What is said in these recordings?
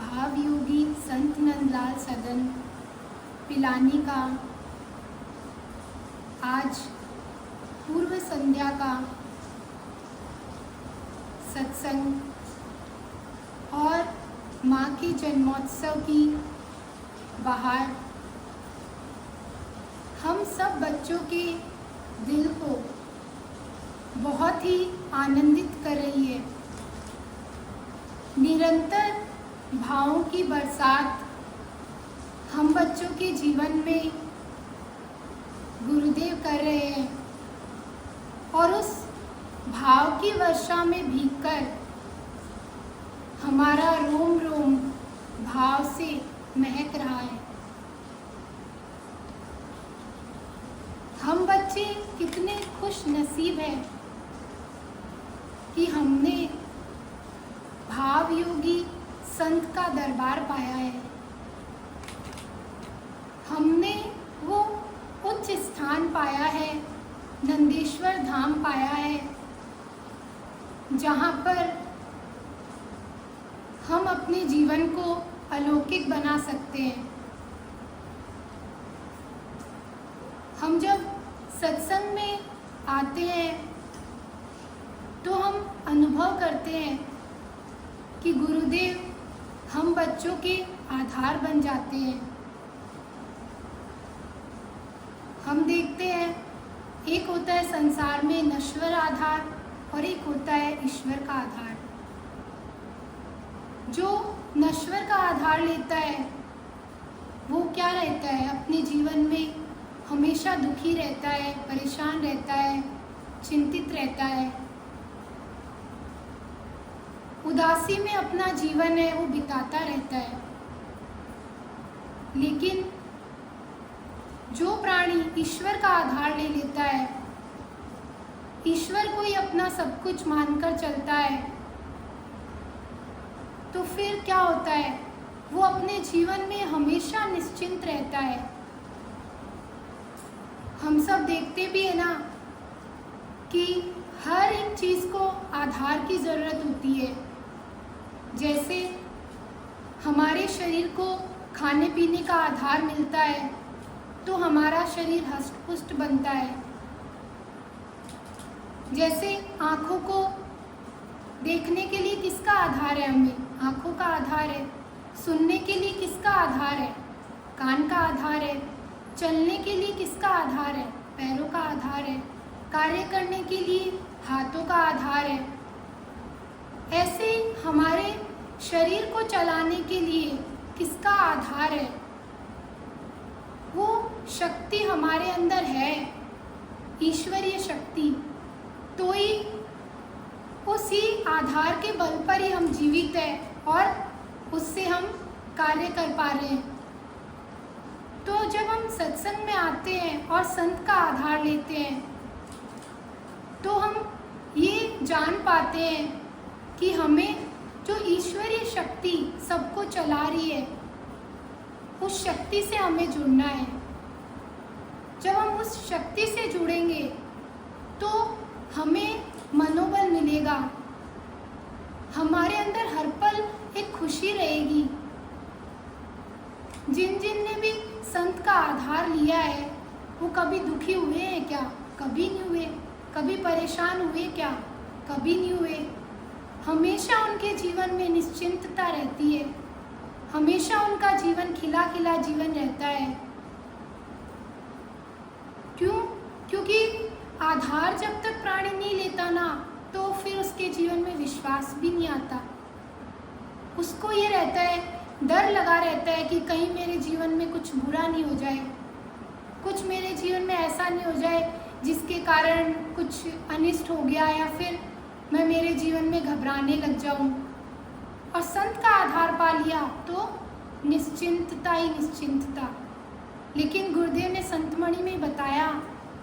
भाव योगी संत नंदलाल सदन पिलानी का आज पूर्व संध्या का सत्संग और माँ के जन्मोत्सव की बहार हम सब बच्चों के दिल को बहुत ही आनंदित कर रही है। निरंतर भावों की बरसात हम बच्चों के जीवन में गुरुदेव कर रहे हैं और उस भाव की वर्षा में भीगकर हमारा रोम रोम भाव से महक रहा है। हम बच्चे कितने खुश नसीब हैं कि हमने भाव योगी संत का दरबार पाया है। हमने वो उच्च स्थान पाया है, नंदेश्वर धाम पाया है, जहाँ पर हम अपने जीवन को अलौकिक बना सकते हैं। हम जब सत्संग में आते हैं तो हम अनुभव करते हैं कि गुरुदेव हम बच्चों के आधार बन जाते हैं। हम देखते हैं एक होता है संसार में नश्वर आधार और एक होता है ईश्वर का आधार। जो नश्वर का आधार लेता है वो क्या रहता है, अपने जीवन में हमेशा दुखी रहता है, परेशान रहता है, चिंतित रहता है, उदासी में अपना जीवन है वो बिताता रहता है। लेकिन जो प्राणी ईश्वर का आधार ले लेता है, ईश्वर को ही अपना सब कुछ मानकर चलता है, तो फिर क्या होता है, वो अपने जीवन में हमेशा निश्चिंत रहता है। हम सब देखते भी है ना कि हर एक चीज़ को आधार की ज़रूरत होती है। जैसे हमारे शरीर को खाने पीने का आधार मिलता है तो हमारा शरीर हष्ट-पुष्ट बनता है। जैसे आँखों को देखने के लिए किसका आधार है, हमें आँखों का आधार है। सुनने के लिए किसका आधार है, कान का आधार है। चलने के लिए किसका आधार है, पैरों का आधार है। कार्य करने के लिए हाथों का आधार है। ऐसे हमारे शरीर को चलाने के लिए किसका आधार है, वो शक्ति हमारे अंदर है, ईश्वरीय शक्ति। तो ही उसी आधार के बल पर ही हम जीवित हैं और उससे हम कार्य कर पा रहे हैं। तो जब हम सत्संग में आते हैं और संत का आधार लेते हैं तो हम ये जान पाते हैं कि हमें जो ईश्वरीय शक्ति सबको चला रही है उस शक्ति से हमें जुड़ना है। जब हम उस शक्ति से जुड़ेंगे तो हमें मनोबल मिलेगा, हमारे अंदर हर पल एक खुशी रहेगी। जिन जिन ने भी संत का आधार लिया है वो कभी दुखी हुए हैं क्या? कभी नहीं हुए। कभी परेशान हुए क्या? कभी नहीं हुए। हमेशा उनके जीवन में निश्चिंतता रहती है, हमेशा उनका जीवन खिला खिला जीवन रहता है। क्यों? क्योंकि आधार जब तक प्राणी नहीं लेता ना तो फिर उसके जीवन में विश्वास भी नहीं आता। उसको ये रहता है, डर लगा रहता है कि कहीं मेरे जीवन में कुछ बुरा नहीं हो जाए, कुछ मेरे जीवन में ऐसा नहीं हो जाए जिसके कारण कुछ अनिष्ट हो गया या फिर मैं मेरे जीवन में घबराने लग जाऊं। और संत का आधार पा लिया तो निश्चिंतता ही निश्चिंतता। लेकिन गुरुदेव ने संतमणि में बताया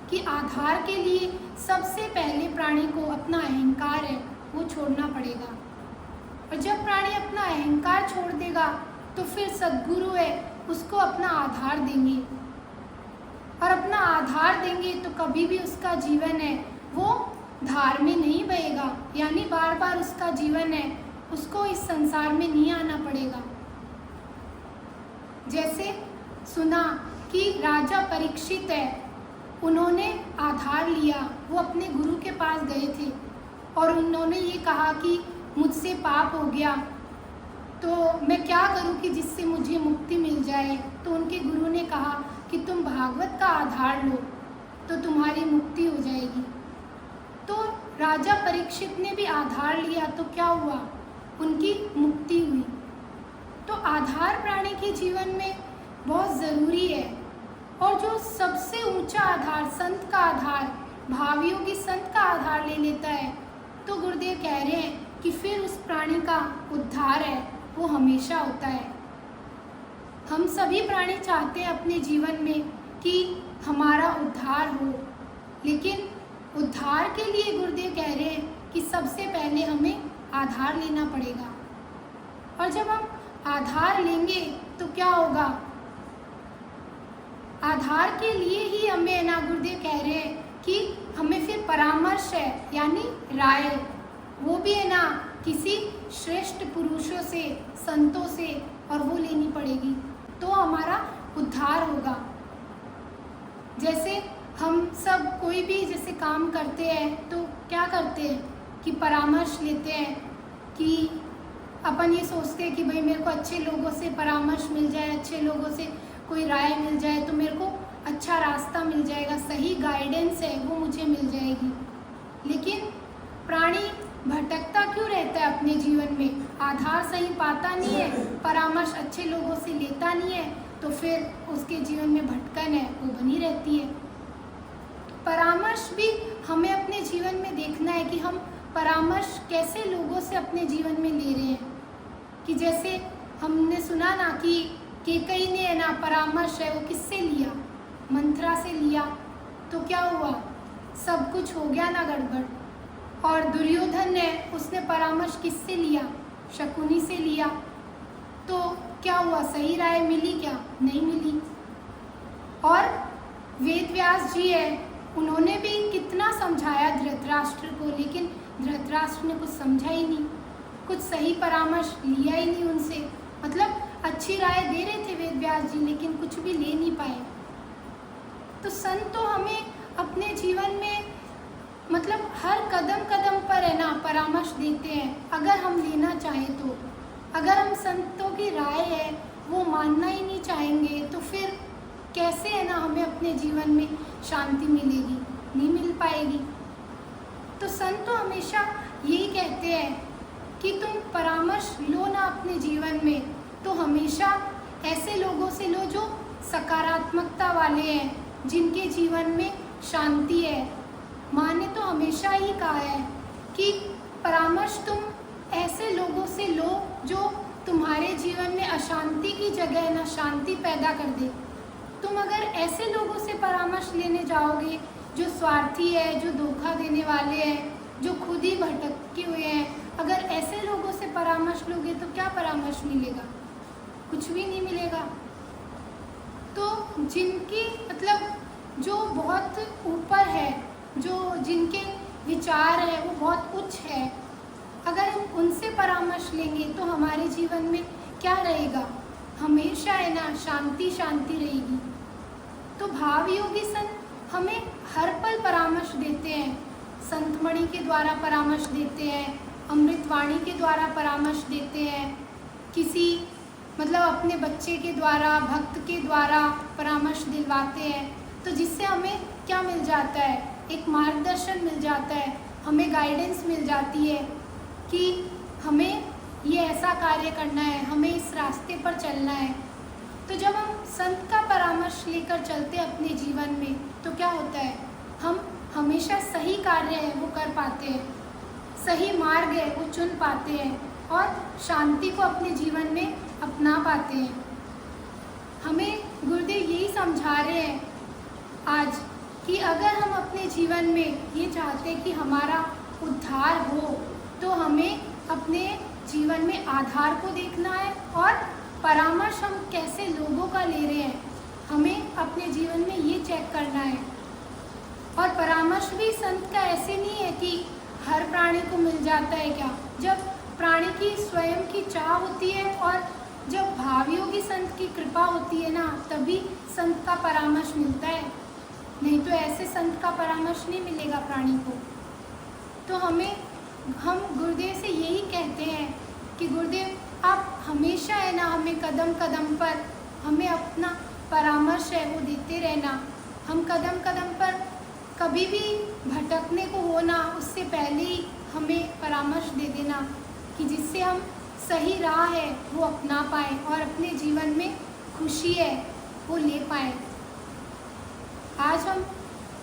कि आधार के लिए सबसे पहले प्राणी को अपना अहंकार है वो छोड़ना पड़ेगा। और जब प्राणी अपना अहंकार छोड़ देगा तो फिर सद्गुरु है उसको अपना आधार देंगे, और अपना आधार देंगे तो कभी भी उसका जीवन है वो धार में नहीं बहेगा, यानी बार बार उसका जीवन है उसको इस संसार में नहीं आना पड़ेगा। जैसे सुना कि राजा परीक्षित है, उन्होंने आधार लिया, वो अपने गुरु के पास गए थे और उन्होंने ये कहा कि मुझसे पाप हो गया, तो मैं क्या करूं कि जिससे मुझे मुक्ति मिल जाए। तो उनके गुरु ने कहा कि तुम भागवत का आधार लो तो तुम्हारी मुक्ति हो जाएगी। तो राजा परीक्षित ने भी आधार लिया तो क्या हुआ, उनकी मुक्ति हुई। तो आधार प्राणी के जीवन में बहुत ज़रूरी है। और जो सबसे ऊंचा आधार, संत का आधार, भावयोगी संत का आधार ले लेता है, तो गुरुदेव कह रहे हैं कि फिर उस प्राणी का उद्धार है वो हमेशा होता है। हम सभी प्राणी चाहते हैं अपने जीवन में कि हमारा उद्धार हो, लेकिन उद्धार के लिए गुरुदेव कह रहे हैं कि सबसे पहले हमें आधार लेना पड़ेगा। और जब हम आधार लेंगे तो क्या होगा, आधार के लिए ही हमें ना गुरुदेव कह रहे हैं कि हमें फिर परामर्श है, यानी राय, वो भी है ना किसी श्रेष्ठ पुरुषों से, संतों से, और वो लेनी पड़ेगी तो हमारा उद्धार होगा। जैसे हम सब कोई भी जैसे काम करते हैं तो क्या करते हैं कि परामर्श लेते हैं, कि अपन ये सोचते हैं कि भाई मेरे को अच्छे लोगों से परामर्श मिल जाए, अच्छे लोगों से कोई राय मिल जाए तो मेरे को अच्छा रास्ता मिल जाएगा, सही गाइडेंस है वो मुझे मिल जाएगी। लेकिन प्राणी भटकता क्यों रहता है अपने जीवन में, आधार सही पाता नहीं है, परामर्श अच्छे लोगों से लेता नहीं है, तो फिर उसके जीवन में भटकन है वो बनी रहती है। परामर्श भी हमें अपने जीवन में देखना है कि हम परामर्श कैसे लोगों से अपने जीवन में ले रहे हैं। कि जैसे हमने सुना ना कि कैकेयी ने ना परामर्श है वो किससे लिया, मंथरा से लिया, तो क्या हुआ, सब कुछ हो गया ना गड़बड़। और दुर्योधन ने, उसने परामर्श किससे लिया, शकुनी से लिया, तो क्या हुआ, सही राय मिली क्या, नहीं मिली। और वेद व्यास जी है, उन्होंने भी कितना समझाया धृतराष्ट्र को, लेकिन धृतराष्ट्र ने कुछ समझा ही नहीं, कुछ सही परामर्श लिया ही नहीं उनसे। मतलब अच्छी राय दे रहे थे वेद व्यास जी, लेकिन कुछ भी ले नहीं पाए। तो संत तो हमें अपने जीवन में मतलब हर कदम कदम पर है ना परामर्श देते हैं, अगर हम लेना चाहें तो। अगर हम संतों की राय है वो मानना ही नहीं चाहेंगे तो फिर कैसे है ना हमें अपने जीवन में शांति मिलेगी, नहीं मिल पाएगी। तो संत तो हमेशा यही कहते हैं कि तुम परामर्श लो ना अपने जीवन में, तो हमेशा ऐसे लोगों से लो जो सकारात्मकता वाले हैं, जिनके जीवन में शांति है। माँ ने तो हमेशा ही कहा है कि परामर्श तुम ऐसे लोगों से लो जो तुम्हारे जीवन में अशांति की जगह ना शांति पैदा कर दे। तुम अगर ऐसे लोगों से परामर्श लेने जाओगे जो स्वार्थी है, जो धोखा देने वाले हैं, जो खुद ही भटके हुए हैं, अगर ऐसे लोगों से परामर्श लोगे तो क्या परामर्श मिलेगा, कुछ भी नहीं मिलेगा। तो जिनकी मतलब जो बहुत ऊपर है, जो जिनके विचार है वो बहुत उच्च है, अगर हम उनसे परामर्श लेंगे तो हमारे जीवन में क्या रहेगा, हमेशा है ना शांति शांति रहेगी। तो भाव योगी संत हमें हर पल परामर्श देते हैं, संतमणि के द्वारा परामर्श देते हैं, अमृतवाणी के द्वारा परामर्श देते हैं, किसी मतलब अपने बच्चे के द्वारा, भक्त के द्वारा परामर्श दिलवाते हैं। तो जिससे हमें क्या मिल जाता है, एक मार्गदर्शन मिल जाता है, हमें गाइडेंस मिल जाती है कि हमें ये ऐसा कार्य करना है, हमें इस रास्ते पर चलना है। तो जब हम संत का परामर्श लेकर चलते हैं अपने जीवन में तो क्या होता है, हम हमेशा सही कार्य है वो कर पाते हैं, सही मार्ग है वो चुन पाते हैं और शांति को अपने जीवन में अपना पाते हैं। हमें गुरुदेव यही समझा रहे हैं आज कि अगर हम अपने जीवन में ये चाहते हैं कि हमारा उद्धार हो तो हमें अपने जीवन में आधार को देखना है और परामर्श हम कैसे लोगों का ले रहे हैं, हमें अपने जीवन में ये चेक करना है। और परामर्श भी संत का ऐसे नहीं है कि हर प्राणी को मिल जाता है क्या, जब प्राणी की स्वयं की चाह होती है और जब भावयोगी संत की कृपा होती है ना, तभी संत का परामर्श मिलता है, नहीं तो ऐसे संत का परामर्श नहीं मिलेगा प्राणी को। तो हम गुरुदेव से यही कहते हैं कि गुरुदेव आप हमेशा है ना, हमें कदम कदम पर हमें अपना परामर्श है वो देते रहना। हम कदम कदम पर कभी भी भटकने को हो ना, उससे पहले ही हमें परामर्श दे देना कि जिससे हम सही राह है वो अपना पाए और अपने जीवन में खुशी है वो ले पाए। आज हम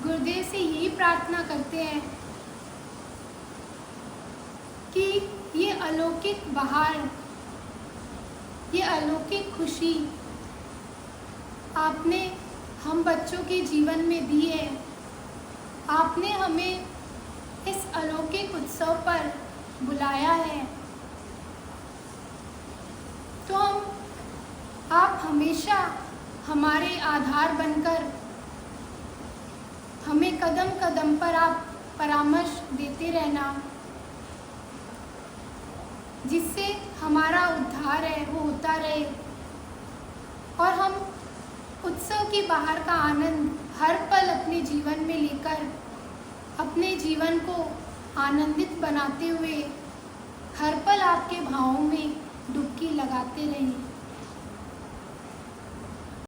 गुरुदेव से यही प्रार्थना करते हैं कि ये अलौकिक बहार, ये अलौकिक खुशी आपने हम बच्चों के जीवन में दी है। आपने हमें इस अलौकिक उत्सव पर बुलाया है, तो आप हमेशा हमारे आधार बनकर हमें कदम कदम पर आप परामर्श देते रहना, जिससे हमारा उद्धार है वो होता रहे और हम उत्सव की बहार का आनंद हर पल अपने जीवन में लेकर अपने जीवन को आनंदित बनाते हुए हर पल आपके भावों में डुबकी लगाते रहें।